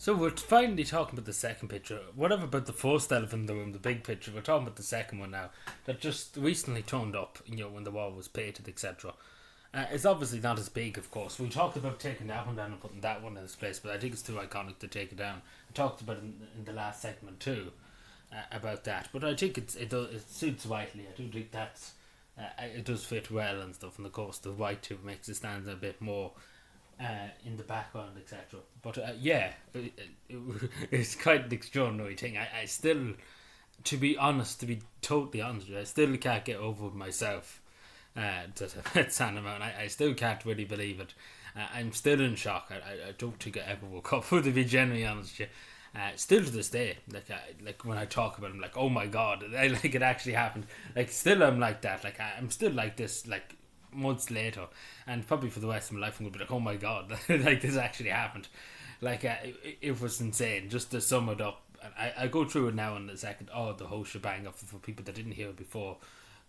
So we're finally talking about the second picture. Whatever about the first elephant in the room, the big picture. We're talking about the second one now that just recently turned up. When the wall was painted, etc. It's obviously not as big, of course. We talked about taking that one down and putting that one in its place, but I think it's too iconic to take it down. I talked about it in the last segment too about that, but I think it suits whitely. I do think that it does fit well and stuff, and of course the white too makes it stand a bit more in the background, etc. But it's quite an extraordinary thing. I still, to be honest, to be totally honest with you, I still can't get over myself that I met Sanna Mountain. I still can't really believe it. I'm still in shock. I don't think I ever woke up, to be genuinely honest with you. Still to this day, like when I talk about it, I'm like, oh my god, like it actually happened. Like still I'm like that. Like I'm still like this, like months later, and probably for the rest of my life I'm gonna be like, oh my god, like this actually happened. Like it was insane. Just to sum it up, and I go through it now in a second. Oh, the whole shebang of for people that didn't hear it before,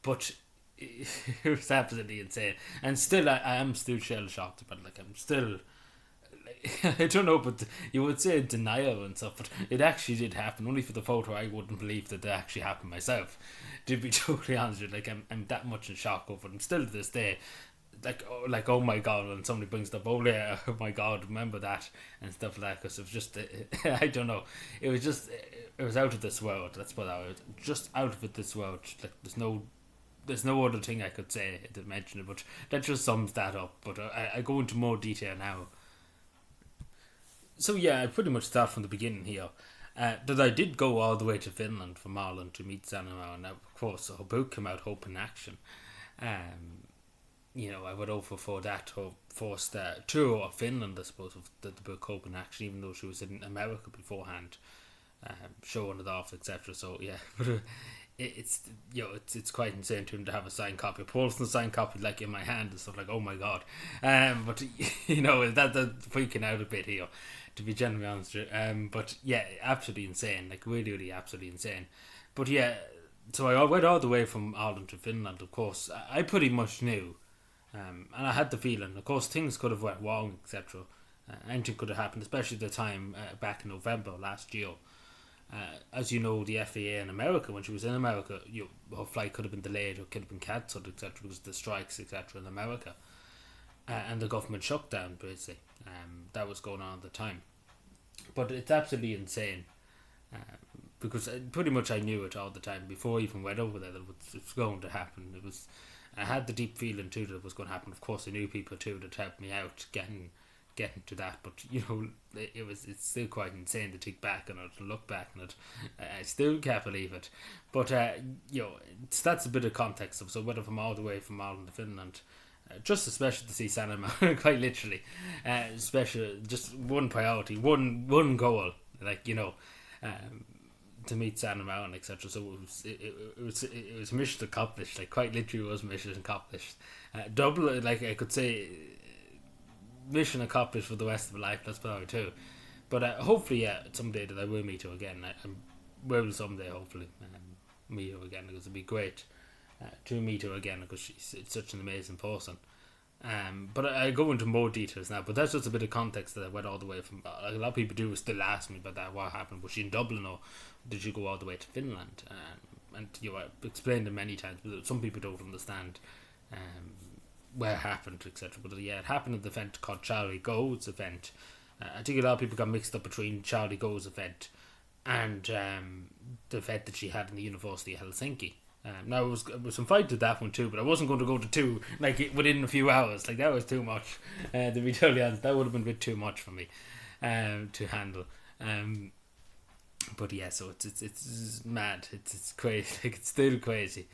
but it was absolutely insane. And still, I am still shell shocked. But like I'm still. I don't know, but you would say denial and stuff, but it actually did happen. Only for the photo, I wouldn't believe that it actually happened myself. To be totally honest with you, like I'm that much in shock over it. And still to this day, like oh my god, when somebody brings it up, oh yeah, oh my god, remember that and stuff like that. Because it was just, I don't know, it was just, it was out of this world. That's what I was, just out of this world. Like there's no other thing I could say to mention it, but that just sums that up. But I go into more detail now. So yeah, I pretty much start from the beginning here. That I did go all the way to Finland from Ireland to meet Sanna. Now, of course, her book came out, Hope in Action. I went over for that her first tour of Finland, I suppose, of the book Hope in Action, even though she was in America beforehand, showing it off, etc. So yeah, but it's quite insane to have a signed copy, a personal signed copy, like in my hand and stuff. Like, oh my god, but that's freaking out a bit here, to be genuinely honest with you. But yeah, absolutely insane, like really, really absolutely insane. But yeah, so I went all the way from Ireland to Finland. Of course, I pretty much knew, and I had the feeling. Of course, things could have went wrong, etc. Anything could have happened, especially the time back in November last year. As you know, the FAA in America, when she was in America, her flight could have been delayed or could have been cancelled, etc. because of the strikes, etc. in America. And the government shutdown, basically. That was going on at the time. But it's absolutely insane. Because pretty much I knew it all the time before I even went over there that it was going to happen. I had the deep feeling too that it was going to happen. Of course, I knew people too that helped me out getting to that, but it's still quite insane to think back on it and look back on it. I still can't believe it. But that's a bit of context. So whether from all the way from Ireland to Finland, just especially to see Sanna Mountain, quite literally, special, just one priority, one goal, to meet Sanna Mountain, etc. So it was mission accomplished. Like quite literally, was mission accomplished. Double, like I could say, mission accomplished for the rest of my life. That's probably too. But hopefully, yeah, someday that I will meet her again. I will someday, hopefully, meet her again, because it'd be great to meet her again, because she's such an amazing person. But I go into more details now. But that's just a bit of context that I went all the way from. A lot of people do still ask me about that. What happened? Was she in Dublin, or did you go all the way to Finland? And I've explained it many times, but some people don't understand where it happened, etc. But yeah, it happened at the event called Charlie Go's event. I think a lot of people got mixed up between Charlie Go's event and the event that she had in the University of Helsinki. Now it was some fight to that one too, but I wasn't going to go to two like within a few hours. Like that was too much. To be totally honest, that would have been a bit too much for me to handle. But yeah, so it's mad. It's crazy. Like it's still crazy.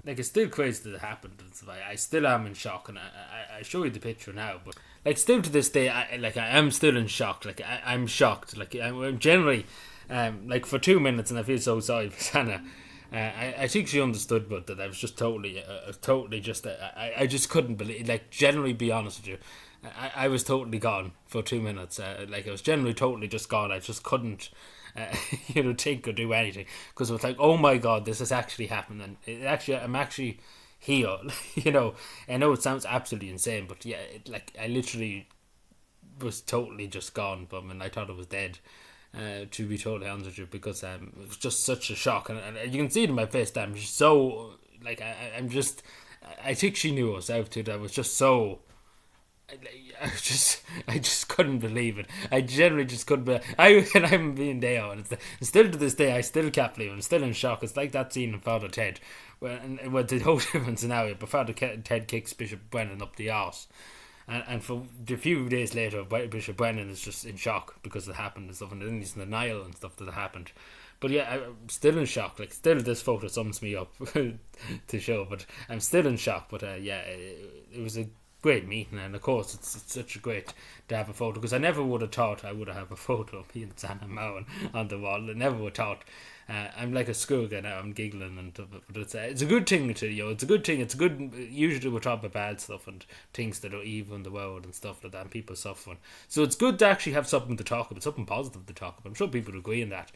It's still crazy that it happened. I still am in shock, and I show you the picture now. But like still to this day, I am still in shock. Like I'm shocked. Like I'm generally for 2 minutes, and I feel so sorry for Sanna. I think she understood, but that I was just totally just I just couldn't believe. Like generally, be honest with you, I was totally gone for 2 minutes. I was generally totally just gone. I just couldn't. Think or do anything, because it was like, oh my god, this has actually happened, and I'm actually here. I know it sounds absolutely insane, but yeah, I literally was totally just gone from, and I thought it was dead. To be totally honest with you, because it was just such a shock, and you can see it in my face that I'm just so like I'm just. I think she knew herself too. That I was just so. I just couldn't believe it. I generally just couldn't believe and I'm being Deo, and still to this day I still can't believe it. I'm still in shock. It's like that scene in Father Ted, where the whole different scenario. But Father Ted kicks Bishop Brennan up the arse, and for a few days later, Bishop Brennan is just in shock because it happened and stuff, and then he's in denial and stuff that it happened. But yeah, I'm still in shock. Like, still, this photo sums me up to show. But I'm still in shock. But yeah, it was a great meeting, and of course it's such a great to have a photo, because I never would have thought I would have a photo of me and Sanna Mowan on the wall. I never would have thought. I'm like a schoolgirl now. I'm giggling and stuff, but it's a good thing to it's a good thing. It's good. Usually we talk about bad stuff and things that are evil in the world and stuff like that, and people suffering. So it's good to actually have something to talk about, something positive to talk about. I'm sure people agree in that.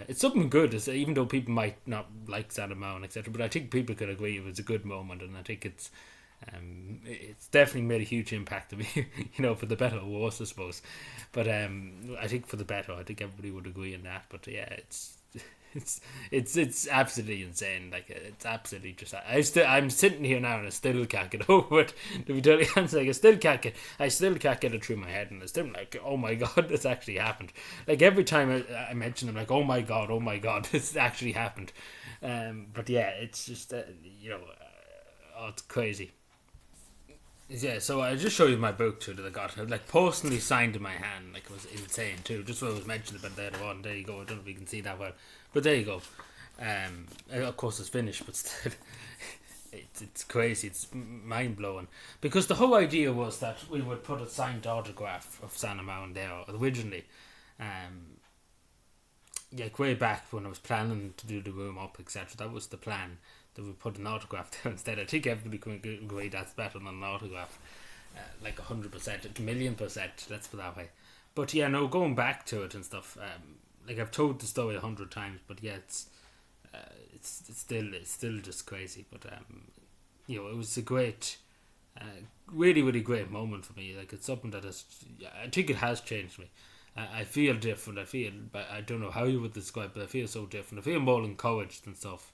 It's something good, even though people might not like Sanna Mowan, etc. But I think people could agree it was a good moment, and I think it's definitely made a huge impact on me, for the better or worse, I suppose. But I think for the better, I think everybody would agree on that. But yeah, it's absolutely insane. Like, it's absolutely just. I'm sitting here now and I still can't get over it. To be totally honest, like, I still can't get it through my head, and I still like, oh my god, this actually happened. Like, every time I mention it, I'm like, oh my god, this actually happened. But yeah, it's just oh, it's crazy. Yeah, so I'll just show you my book too that I got. Like, personally signed in my hand. Like, it was insane too. Just what I was mentioning about later on. There you go. I don't know if you can see that well, but there you go. Of course it's finished, but still, it's crazy. It's mind blowing, because the whole idea was that we would put a signed autograph of Sanna Mowan there originally. Yeah, way back when I was planning to do the room up, etc. That was the plan, that we put an autograph there instead. I think everybody can agree that's better than an autograph, like 100%, 1,000,000%. Let's put it that way. But yeah, no, going back to it and stuff. Like, I've told the story 100 times, but yeah, it's still just crazy. But it was a great, really really great moment for me. Like, it's something that I think it has changed me. I feel different. But I don't know how you would describe it, but I feel so different. I feel more encouraged and stuff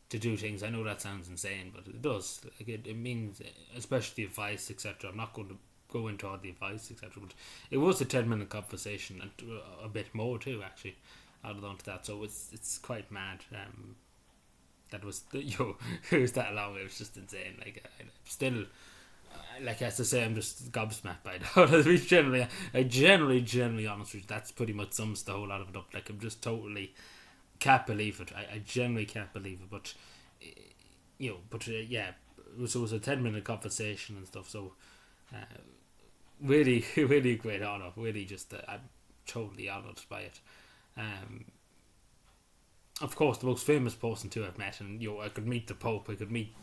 to do things. I know that sounds insane, but it does. Like, it means, especially advice, etc. I'm not going to go into all the advice, etc. But it was a 10-minute conversation, and a bit more too, actually, added on to that. So it's quite mad. That was it was that long. It was just insane. Like, I'm still. Like, as I say, I'm just gobsmacked by it. I generally honest with you, that's pretty much sums the whole lot of it up. Like, I'm just totally can't believe it. I generally can't believe it. But yeah, so it was a 10-minute conversation and stuff. So really, really great honor. Really, just I'm totally honored by it. Of course, the most famous person too I've met, and I could meet the Pope. I could meet.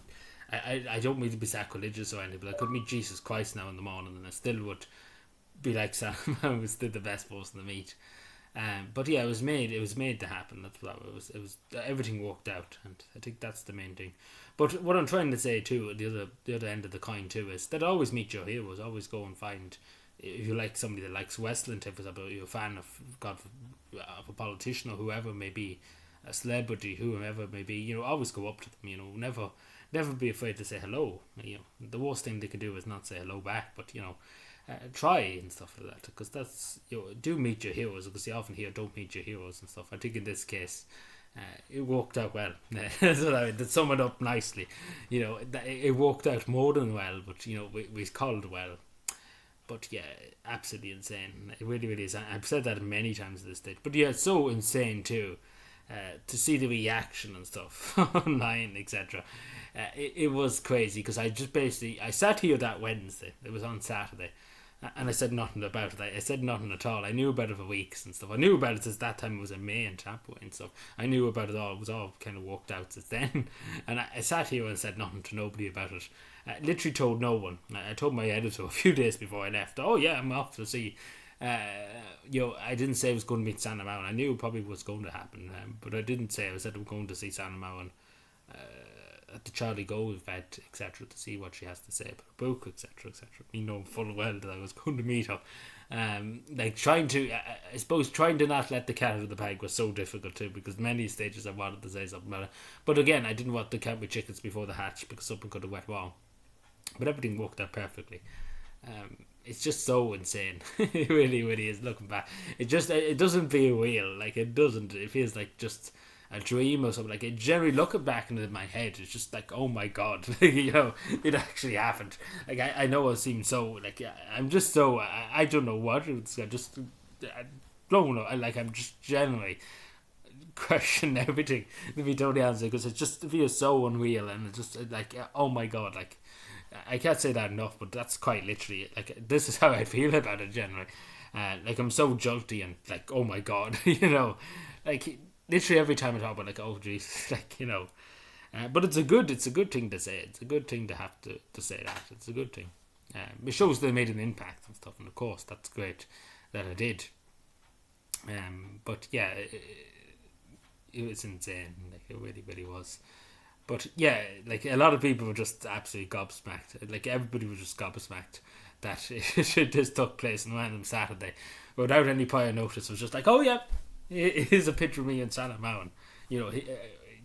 I don't mean to be sacrilegious or anything, but I could meet Jesus Christ now in the morning, and I still would be like, Sam, I was still the best person to meet. But yeah, it was made to happen. That's what it was. Everything worked out, and I think that's the main thing. But what I'm trying to say too, the other end of the coin too, is that always meet your heroes. Always go and find, if you like somebody that likes wrestling, for example, you're a fan of of a politician or whoever it may be, a celebrity, whoever it may be. Always go up to them. Never be afraid to say hello. The worst thing they can do is not say hello back, but try and stuff like that, because that's do meet your heroes, because you often hear don't meet your heroes and stuff. I think in this case it worked out well. So that sum it up nicely. It worked out more than well, but we called well. But yeah, absolutely insane. It really, really is. I've said that many times at this stage, but yeah, it's so insane too. To see the reaction and stuff online, etc. It was crazy, because I sat here that Wednesday. It was on Saturday, and I said nothing about it. I said nothing at all. I knew about it for weeks and stuff. I knew about it since that time. It was in May and Tampa and stuff. I knew about it all. It was all kind of worked out since then. And I sat here and said nothing to nobody about it. I literally told no one. I told my editor a few days before I left, oh yeah, I'm off to see. I didn't say I was going to meet Sanna Mowan. I knew it probably was going to happen, but I didn't say. I said I'm going to see Sanna Mowan. at the Charlie Go event, etc., to see what she has to say about her book, etc., etc. Me knowing full well that I was going to meet her. Like trying to, I suppose, trying to not let the cat out of the bag was so difficult too, because many stages I wanted to say something about it. But again, I didn't want to count my chickens before the hatch because something could have went wrong. But everything worked out perfectly. It's just so insane. It really, really is. Looking back, it doesn't feel real. Like it doesn't. It feels like just a dream or something. Like it generally looking back into my head, it's just like, oh my god, you know, it actually happened. Like I know it seems so. Like I'm just so. I don't know what. It's just. I don't know. Like I'm just generally questioning everything, to be totally honest, because it just feels so unreal, and it's just like, oh my god, like. I can't say that enough, but that's quite literally, like, this is how I feel about it generally. Like, I'm so jolty and, like, oh my god, you know, like, literally every time I talk about, like, oh Jesus, like, you know, but it's a good thing to say. It's a good thing to have to say that. It's a good thing. It shows they made an impact and stuff, and of course, that's great that I did. But yeah, it was insane. Like, it really, really was. But yeah, like a lot of people were just absolutely gobsmacked. Like everybody was just gobsmacked that this took place on random Saturday without any prior notice. It was just like, oh yeah, it is a picture of me and Sanna Marin. You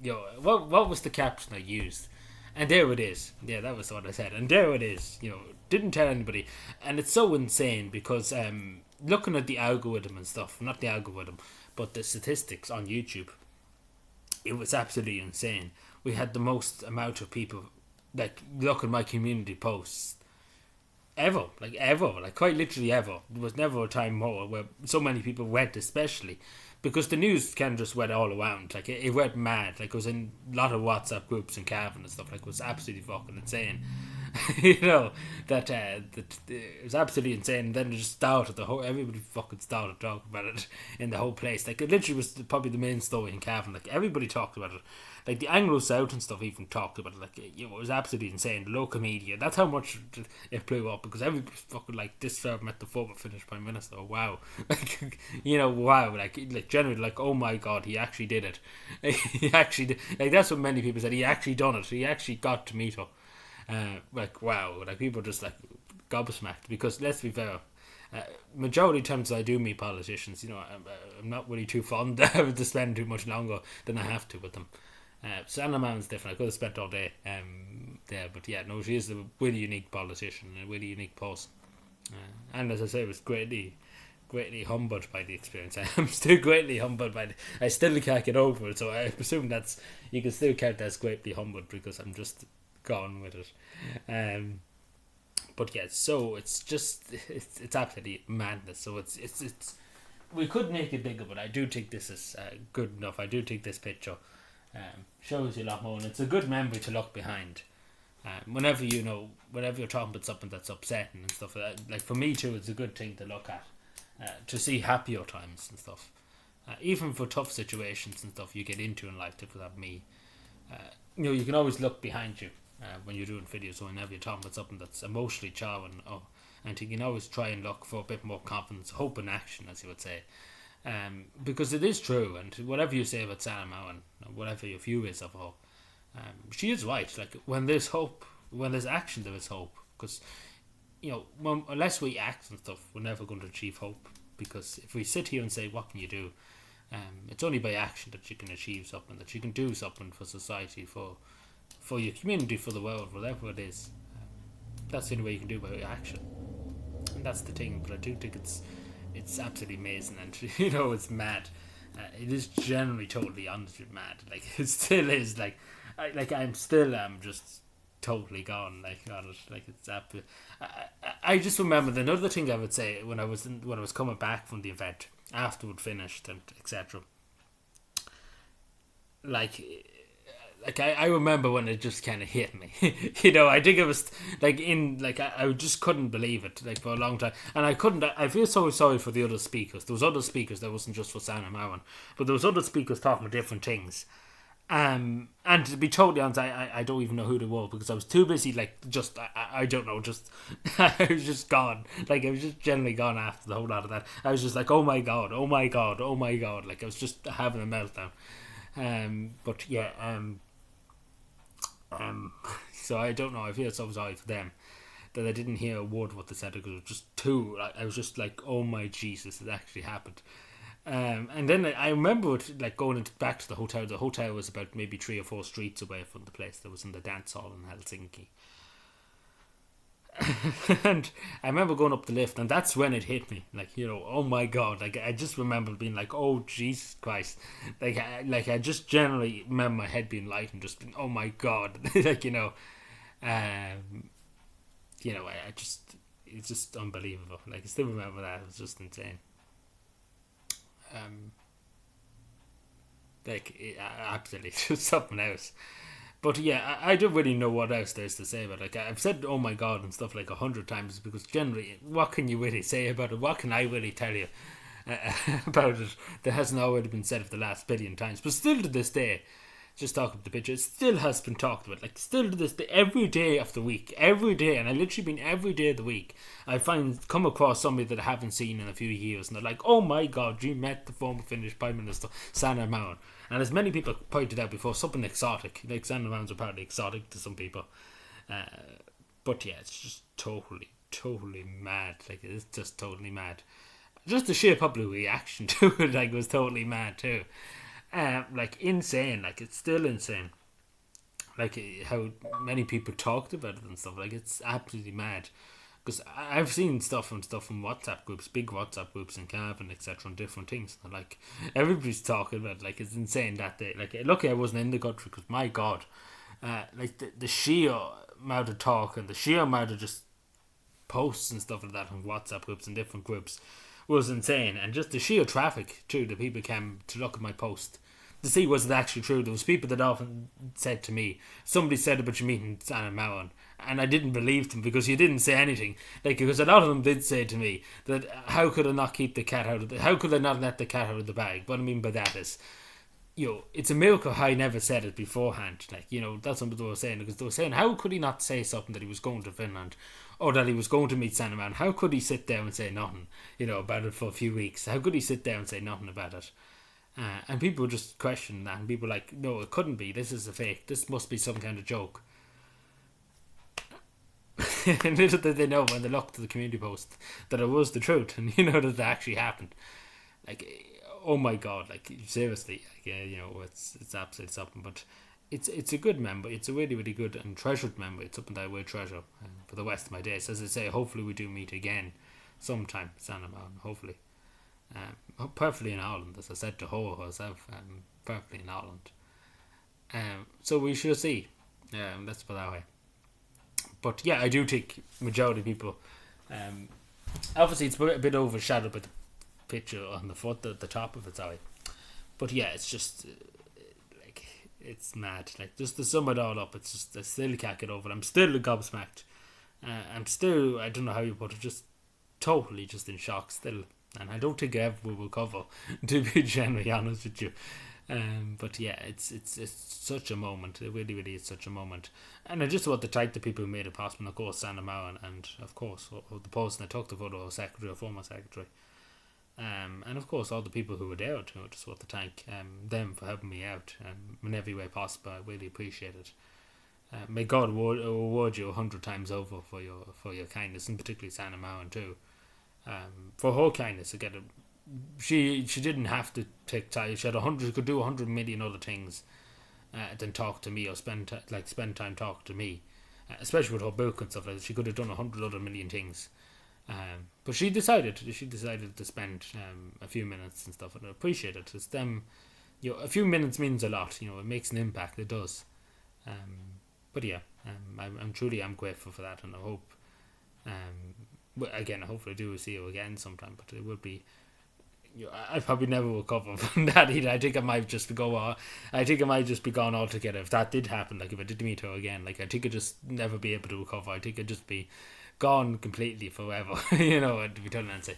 know, what was the caption I used? And there it is. Yeah, that was what I said. And there it is. You know, didn't tell anybody. And it's so insane because looking at the algorithm and stuff, not the algorithm, but the statistics on YouTube, it was absolutely insane. We had the most amount of people, like, look at my community posts ever, like quite literally ever. There was never a time more where so many people went, especially because the news kind of just went all around. Like it went mad. Like it was in a lot of WhatsApp groups and Cavan and stuff. Like it was absolutely fucking insane. You know that it was absolutely insane. And then it just started everybody fucking started talking about it in the whole place. Like it literally was probably the main story in Cavan. Like everybody talked about it. Like the Anglo South and stuff even talked about it. Like it was absolutely insane. The local media. That's how much it blew up because everybody fucking like this firm met the former Finnish Prime Minister. Wow, like you know, wow, like generally like, oh my god, he actually did it. He actually did. Like that's what many people said. He actually done it. He actually got to meet her. Like wow, like people just like gobsmacked because let's be fair. Majority of times I do meet politicians, you know, I'm not really too fond to spend too much longer than I have to with them. Sanna Marin's different. I could have spent all day there, but yeah, no, she is a really unique politician and a really unique person. And as I say, I was greatly humbled by the experience. I am still greatly humbled by it. I still can't get over it, so I presume you can still count that as greatly humbled because I'm just gone with it. But yeah, so it's absolutely madness. So it's we could make it bigger, but I do think this is good enough. I do think this picture shows you a lot more, and it's a good memory to look behind. Whenever you're talking about something that's upsetting and stuff, like for me too, it's a good thing to look at, to see happier times and stuff. Even for tough situations and stuff you get into in life, to have me, you can always look behind you. When you're doing videos or whenever you're talking about something that's emotionally jarring, and you can always try and look for a bit more confidence, hope and action, as you would say, because it is true. And whatever you say about Sanna Marin, whatever your view is of her, she is right. Like when there's hope, when there's action, there is hope. Because unless we act and stuff, we're never going to achieve hope. Because if we sit here and say, what can you do? It's only by action that you can achieve something, that you can do something for society, for your community, for the world, whatever it is. That's the only way you can do it by action. And that's the thing. But I do think it's absolutely amazing, and it's mad. It is generally totally honestly mad. Like it still is. I'm still just totally gone. Like on it. Like it's absolutely. I just remembered another thing I would say when I was coming back from the event after it finished and etc. I remember when it just kind of hit me. I think it was I just couldn't believe it for a long time, and I feel so sorry for the other speakers. There was other speakers that wasn't just for Sanna Marin, but there was other speakers talking about different things. And to be totally honest, I don't even know who they were because I was too busy. I don't know. Just I was just gone. I was just generally gone after the whole lot of that. I was just like, oh my god, oh my god, oh my god. Like I was just having a meltdown. But yeah. So I don't know. I feel so sorry for them that I didn't hear a word of what they said because it was just too. Like, I was just like, oh my Jesus, it actually happened. And then I remember it, like going back to the hotel. The hotel was about maybe 3 or 4 streets away from the place that was in the dance hall in Helsinki. And I remember going up the lift, and that's when it hit me. Like, oh my god! Like, I just remember being like, oh Jesus Christ! Like I just generally remember my head being light and just being, oh my god! Like, um, I just, it's just unbelievable. Like, I still remember that. It was just insane. Um, Absolutely, just something else. But yeah, I don't really know what else there's to say about it. Like, I've said oh my god and stuff like 100 times because generally, what can you really say about it? What can I really tell you about it that hasn't already been said for the last billion times? But still to this day, just talking about the picture, it still has been talked about. Like, still to this day, every day of the week, every day, and I literally mean every day of the week, I come across somebody that I haven't seen in a few years, and they're like, oh my god, you met the former Finnish Prime Minister, Sanna Marin. And as many people pointed out before, something exotic. Like, Sanna Marin's apparently exotic to some people. Uh, but yeah, it's just totally mad. Like, it's just totally mad. Just the sheer public reaction to it, like, was totally mad too. Like, insane. Like, it's still insane. Like, how many people talked about it and stuff. Like, it's absolutely mad. Because I've seen stuff from WhatsApp groups, big WhatsApp groups in Cavan, etc., on different things. And like, everybody's talking about it. Like, it's insane that day. Like, lucky I wasn't in the country because, my God, like, the sheer amount of talk and the sheer amount of just posts and stuff like that on WhatsApp groups and different groups was insane. And just the sheer traffic, too, the people came to look at my post to see was it actually true. There was people that often said to me, somebody said about you meeting Sanna Marin, and I didn't believe them because he didn't say anything. Like, because a lot of them did say to me that how could I not keep the cat out of the, how could I not let the cat out of the bag? What I mean by that is, it's a miracle how I never said it beforehand. Like, that's what they were saying, because they were saying, how could he not say something that he was going to Finland or that he was going to meet Sanna Marin? How could he sit there and say nothing, about it for a few weeks? How could he sit there and say nothing about it? And people just questioned that, and people were like, no, it couldn't be. This is a fake. This must be some kind of joke. And little did they know when they looked at the community post that it was the truth, and that it actually happened. Like, oh my god, like, seriously, like, it's absolutely something. But it's a good memory. It's a really, really good and treasured memory. It's something that I will treasure for the rest of my days. As I say, hopefully we do meet again sometime, Sanna Marin, hopefully. Perfectly in Ireland, as I said to her herself, perfectly in Ireland. So we shall see. Let's put it that way. But yeah, I do think majority of people. Obviously, it's a bit overshadowed by the picture on the foot, the top of it, sorry. But yeah, it's just like, it's mad. Like, just to sum it all up, it's just, I still can't get over it. I'm still gobsmacked. I'm still, I don't know how you put it, just totally just in shock still. And I don't think I ever will recover, to be genuinely honest with you. But yeah, it's such a moment. It really, really is such a moment. And I just want to thank the people who made it possible. And of course, Sanna Marin, and of course, the person that took the photo, or secretary or former secretary. And of course, all the people who were there. I just want to thank them for helping me out in every way possible. I really appreciate it. May God reward you 100 times over for your kindness, and particularly Sanna Marin too. For her kindness, again, she didn't have to take time. She could do 100 million other things than talk to me or spend time talking to me, especially with her book and stuff like that. She could have done 100 other million things, but she decided to spend a few minutes and stuff, and I appreciate it. It's them, a few minutes means a lot. It makes an impact. It does. But yeah, I'm truly grateful for that, and I hope. Again, hopefully I do see you again sometime, but it would be, I probably never recover from that either. I think I might just be gone altogether if that did happen. Like, if I did meet her again, like, I think I'd just never be able to recover. I think I'd just be gone completely forever, to be totally honest.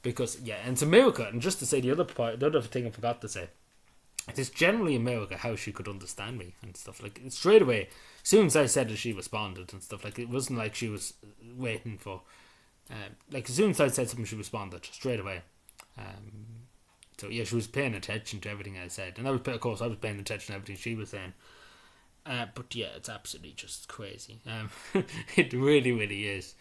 Because yeah, and it's a miracle. And just to say the other thing I forgot to say, it is generally a miracle how she could understand me and stuff. Like, straight away, as soon as I said it, she responded and stuff. Like, it wasn't like she was waiting for. Like, as soon as I said something, she responded straight away. So yeah, she was paying attention to everything I said, and of course I was paying attention to everything she was saying. But yeah, it's absolutely just crazy. It really, really is.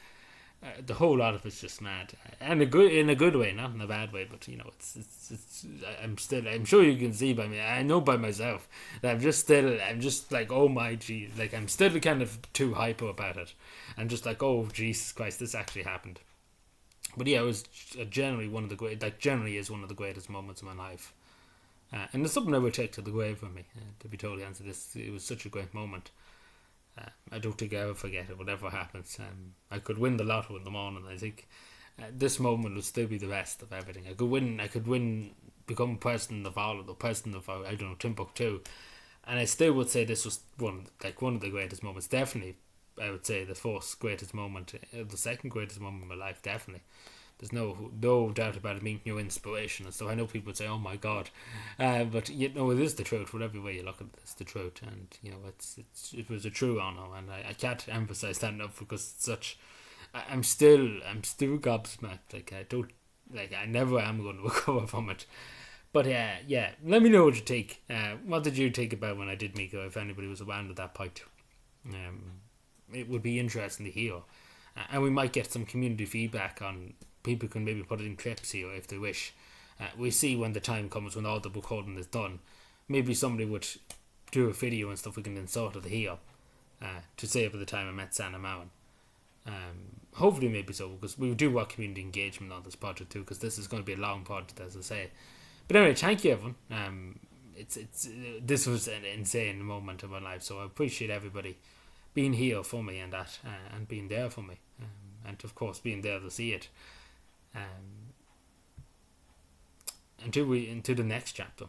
The whole lot of it's just mad, and in a good way, not in a bad way. But it's. I'm sure you can see by me. I know by myself that I'm just like, oh my gee, like I'm still kind of too hyper about it. I'm just like, oh Jesus Christ, this actually happened. But yeah, it was generally one of the great, like generally is one of the greatest moments of my life. And it's something I would take to the grave with me. To be totally honest, it was such a great moment. I don't think I ever forget it, whatever happens. I could win the lotto in the morning. I think this moment will still be the best of everything. I could win, become president of Ireland or president of, I don't know, Timbuktu. And I still would say this was one of the greatest moments. Definitely, I would say the first greatest moment, the second greatest moment of my life, definitely. There's no doubt about it being new inspiration and stuff. I know people would say, "Oh my God," but it is the truth. Whatever way you look at it, it's the truth, and it was a true honor, and I can't emphasize that enough because it's such. I'm still gobsmacked. Like I don't like I never am going to recover from it. But yeah. Let me know what you think. What did you think about when I did Miko? If anybody was around at that point, it would be interesting to hear, and we might get some community feedback on. People can maybe put it in clips here if they wish. We see when the time comes when all the recording is done. Maybe somebody would do a video and stuff we can insert it here to say about the time I met Sanna Marin. Hopefully, maybe so, because we do want community engagement on this project too, because this is going to be a long project, as I say. But anyway, thank you, everyone. This was an insane moment of my life, so I appreciate everybody being here for me and that, and being there for me, and of course being there to see it. Until the next chapter.